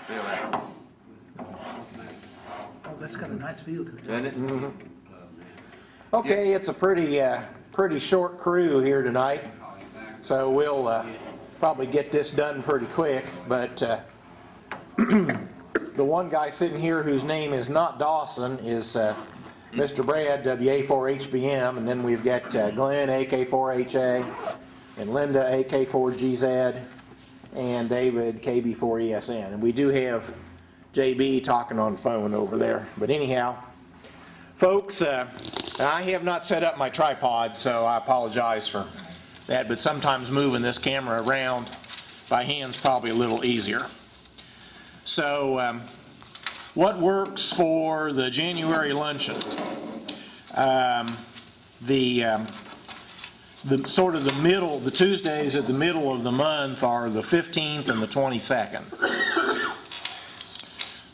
Feel that? Oh, that's got a nice feel to it. Doesn't it? Okay, it's a pretty short crew here tonight, so we'll probably get this done pretty quick, but the one guy sitting here whose name is not Dawson is Mr. Brad, WA4HBM, and then we've got Glenn, AK4HA, and Linda, AK4GZ, and David, KB4ESN. And we do have JB talking on the phone over there. But anyhow, folks, I have not set up my tripod, so I apologize for that, but sometimes moving this camera around by hand's probably a little easier. So, what works for the January luncheon? The sort of the middle, the Tuesdays at the middle of the month are the 15th and the 22nd.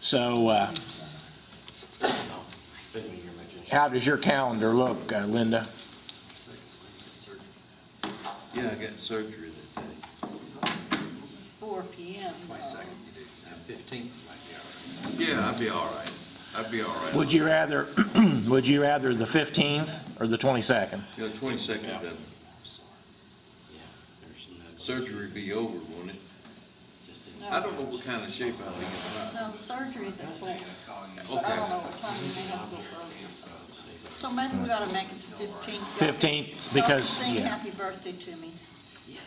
So, how does your calendar look, Linda? Yeah, I got surgery that day. 4 p.m. 22nd you do. 15th might be all right. Yeah, I'd be all right. I'd be all right. Would you rather the 15th or the 22nd? Yeah, 22nd then. Surgery be over, won't it? I don't know what kind of shape I'll be in. No, surgery's at 4. But I Okay. don't know what time you may have to go earlier. So maybe we ought to make it the 15th. 15th, because, Sing yeah. happy birthday to me.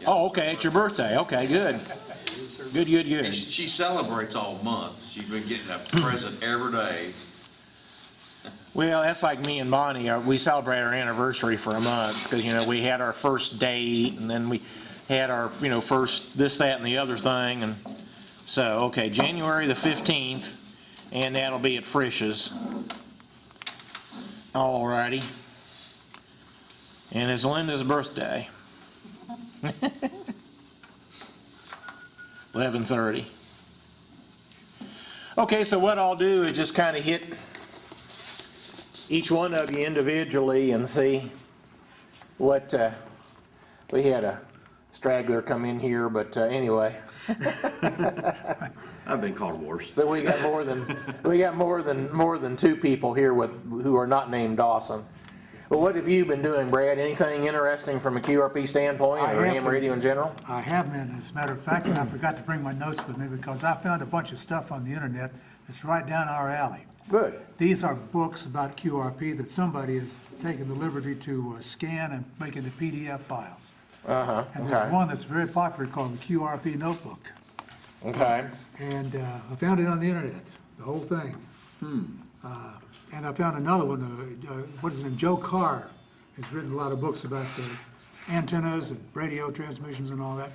Oh, okay, it's your birthday. Okay, good. Good. She celebrates all month. She's been getting a present every day. Well, that's like me and Bonnie. We celebrate our anniversary for a month because, we had our first date and then we had our, first this, that, and the other thing. And so, okay, January the 15th, and that'll be at Frisch's. All righty. And it's Linda's birthday. 11:30. Okay, so what I'll do is just kind of hit each one of you individually and see what, we had a straggler come in here, but anyway. I've been called worse. So we got more than two people here who are not named Dawson. Well, what have you been doing, Brad? Anything interesting from a QRP standpoint or ham radio in general? I have been, as a matter of fact, and I forgot to bring my notes with me because I found a bunch of stuff on the internet that's right down our alley. Good. These are books about QRP that somebody has taken the liberty to scan and make into PDF files. Uh-huh. And Okay. there's one that's very popular called the QRP Notebook. Okay. And I found it on the internet, the whole thing. And I found another one, what is his name, Joe Carr has written a lot of books about the antennas and radio transmissions and all that.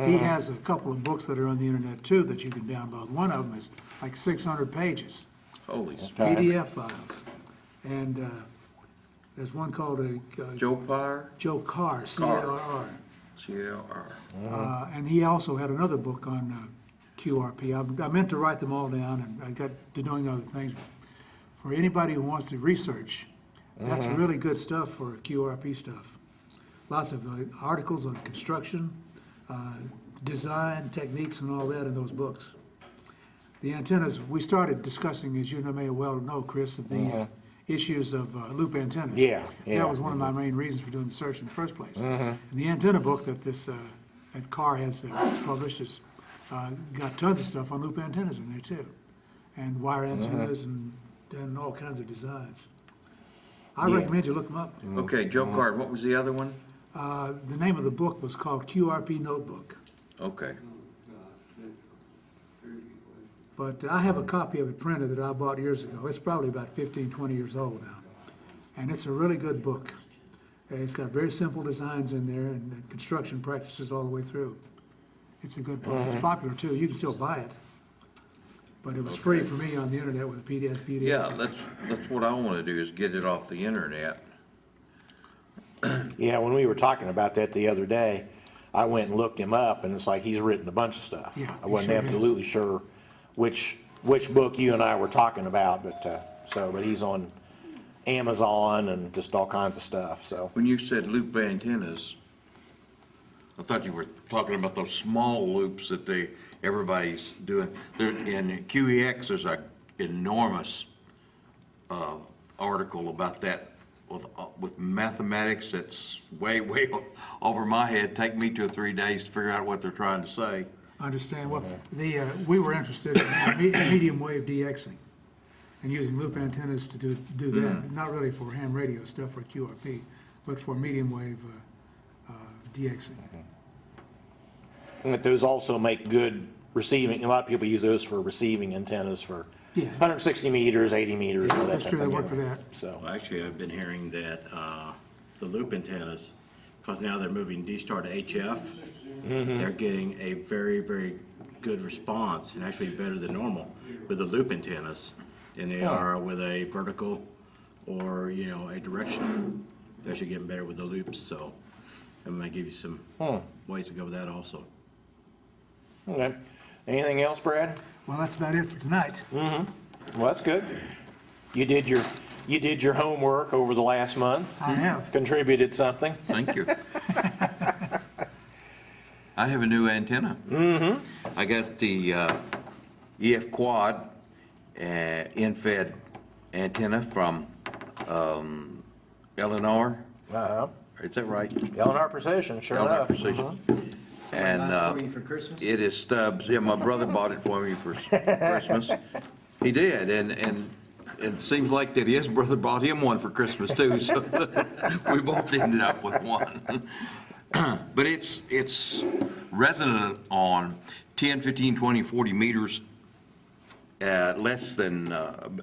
He has a couple of books that are on the internet too that you can download. One of them is like 600 pages, Holy smokes. Okay. PDF files. And there's one called Joe Parr, Joe Carr, C-A-R-R. C-L-R. And he also had another book on QRP. I meant to write them all down, and I got to doing other things. For anybody who wants to research, that's really good stuff for QRP stuff. Lots of articles on construction, design, techniques, and all that in those books. The antennas, we started discussing, as you may well know, Chris, of the issues of loop antennas. Yeah. That was one of my main reasons for doing the search in the first place. And the antenna book that that Carr has published has got tons of stuff on loop antennas in there too, and wire antennas and all kinds of designs. I recommend you look them up. Okay, Joe Card, what was the other one? The name of the book was called QRP Notebook. Okay. But I have a copy of it printed that I bought years ago. It's probably about 15, 20 years old now. And it's a really good book. It's got very simple designs in there and construction practices all the way through. It's a good book. It's popular too. You can still buy it. But it was free for me on the internet with a PDF. Yeah, that's what I want to do is get it off the internet. Yeah, when we were talking about that the other day, I went and looked him up, and it's like he's written a bunch of stuff. Yeah, I he wasn't sure has. absolutely sure which book you and I were talking about, but he's on Amazon and just all kinds of stuff. So When you said loop antennas, I thought you were talking about those small loops that they everybody's doing. In QEX, there's a enormous article about that with mathematics that's way over my head. Take me 2 or 3 days to figure out what they're trying to say. I understand. Well, we were interested in medium wave DXing and using loop antennas to do that, not really for ham radio stuff for QRP, but for medium wave DXing. But those also make good receiving, a lot of people use those for receiving antennas for Yeah. 160 meters, 80 meters. Yes, that that's type true, they of work thing. for that. So, Well, actually, I've been hearing that the loop antennas, because now they're moving D-Star to HF, they're getting a very good response, and actually better than normal, with the loop antennas than they are with a vertical or, a directional. They're actually getting better with the loops, so I'm gonna give you some ways to go with that also. okay. Anything else, Brad? Well, that's about it for tonight. Well, that's good. You did your homework over the last month. I have. Contributed something. Thank you. I have a new antenna. I got the EF Quad in-fed antenna from Eleanor. Uh-huh. Is that right? Eleanor Precision, sure Eleanor enough. Precision. And For you for Christmas? it is Stubbs. Yeah, my brother bought it for me for Christmas. He did, and it seems like that his brother bought him one for Christmas too, so we both ended up with one. But it's resonant on 10, 15, 20, 40 meters, less than,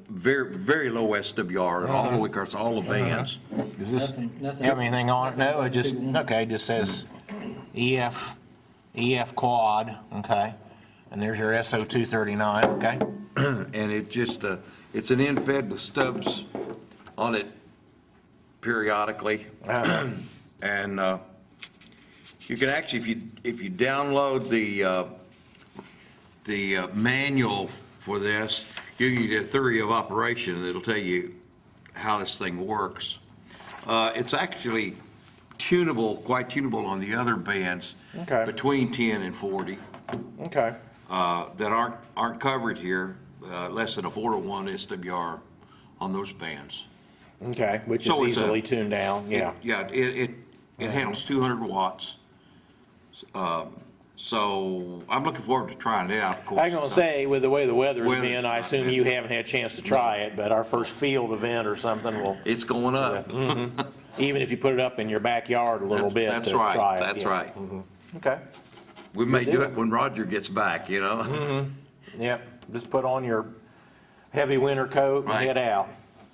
very low SWR, all the way across all the bands. Is this, Nothing. you have anything on it? No, it just, okay, just says EF Quad, okay. And there's your SO239, okay. And it just, it's an in-fed with stubs on it periodically. And you can actually, if you download the manual for this, you get a theory of operation, and it'll tell you how this thing works. It's actually tunable, quite tunable on the other bands, Okay. between 10 and 40. Okay, That aren't covered here, less than a 4-to-1 SWR on those bands. okay, which is So it's easily tuned down, yeah. Yeah, it handles 200 watts. So I'm looking forward to trying it out, of course. I was gonna say, with the way the weather's Weather's been, I not assume good. you haven't had a chance to try it, but our first field event or something will, It's going up. even if you put it up in your backyard a little bit That's to right, try it. that's yeah. right. Okay, We may Good do deal. it when Roger gets back, you know? yep, just put on your heavy winter coat and Right. head out,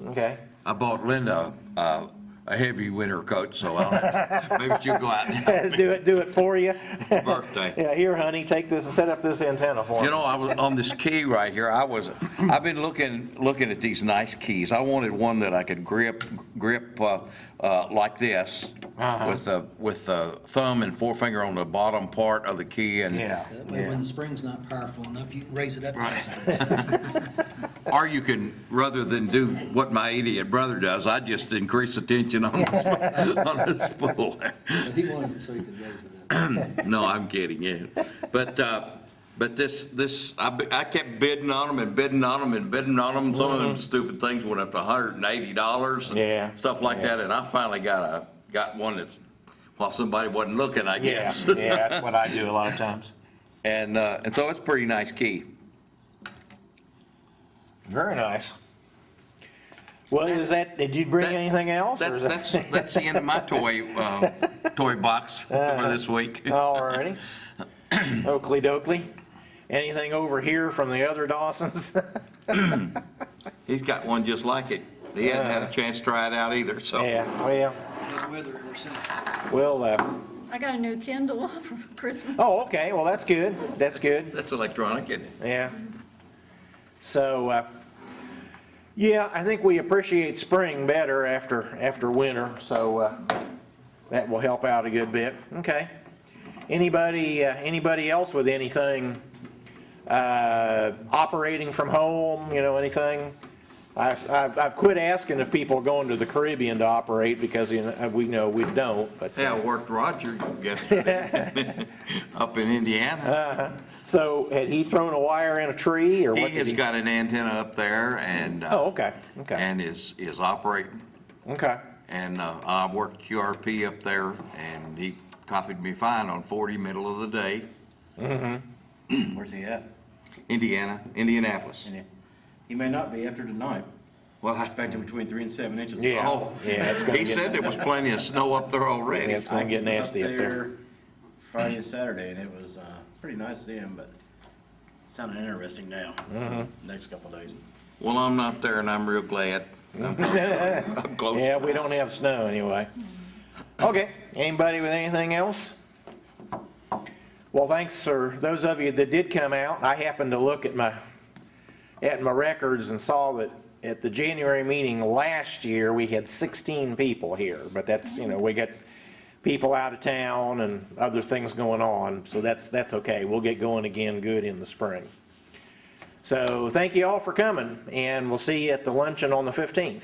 okay? I bought Linda a heavy winter coat, so I'll have to, maybe she'll go out and help me. Do it for you. for birthday. Yeah, here, honey, take this and set up this antenna for me. You know, I was on this key right here. I've been looking at these nice keys. I wanted one that I could grip like this, with the thumb and forefinger on the bottom part of the key, and Yeah, That way, when the spring's not powerful enough, you can raise it up faster. or you can, rather than do what my idiot brother does, I just increase the tension on the spool. But he wanted it so he could raise it up. No, I'm kidding, yeah. But this, I kept bidding on them and bidding on them and bidding on them. Some of them stupid things went up to $180 Yeah. and stuff like that. And I finally got one that's, while somebody wasn't looking, I yeah, guess. yeah, that's what I do a lot of times. And so it's a pretty nice key. Very nice. Well, did you bring anything else? Or is that? That's the end of my toy box for this week. Alrighty. Oakley dokley. Anything over here from the other Dawsons? He's got one just like it. He hadn't had a chance to try it out either, so. Yeah, well, Good weather ever since. well, I got a new Kindle for Christmas. oh, okay, well, that's good, that's good, That's electronic, isn't it? yeah. So, yeah, I think we appreciate spring better after winter, so, that will help out a good bit, okay. Anybody else with anything, operating from home, anything? I've quit asking if people are going to the Caribbean to operate because we know we don't, but. Yeah, I worked Roger yesterday up in Indiana. So had he thrown a wire in a tree or He what? has got an antenna up there and. Oh, okay, okay, And is operating. okay. And I worked QRP up there, and he copied me fine on 40, middle of the day, Where's he at? Indianapolis. He may not be after tonight. Well, Expecting between 3 and 7 inches. Yeah, Oh, yeah, it's gonna he get- said there was plenty of snow up there already. Yeah, it's gonna get nasty up there. Friday and Saturday, and it was pretty nice then, but it sounded interesting now. Next couple of days. Well, I'm not there, and I'm real glad. I'm close. Yeah, we don't have snow anyway. Okay, anybody with anything else? Well, thanks for those of you that did come out. I happened to look at my records and saw that at the January meeting last year, we had 16 people here, but that's, we got people out of town and other things going on, so that's okay. We'll get going again good in the spring. So thank you all for coming, and we'll see you at the luncheon on the 15th.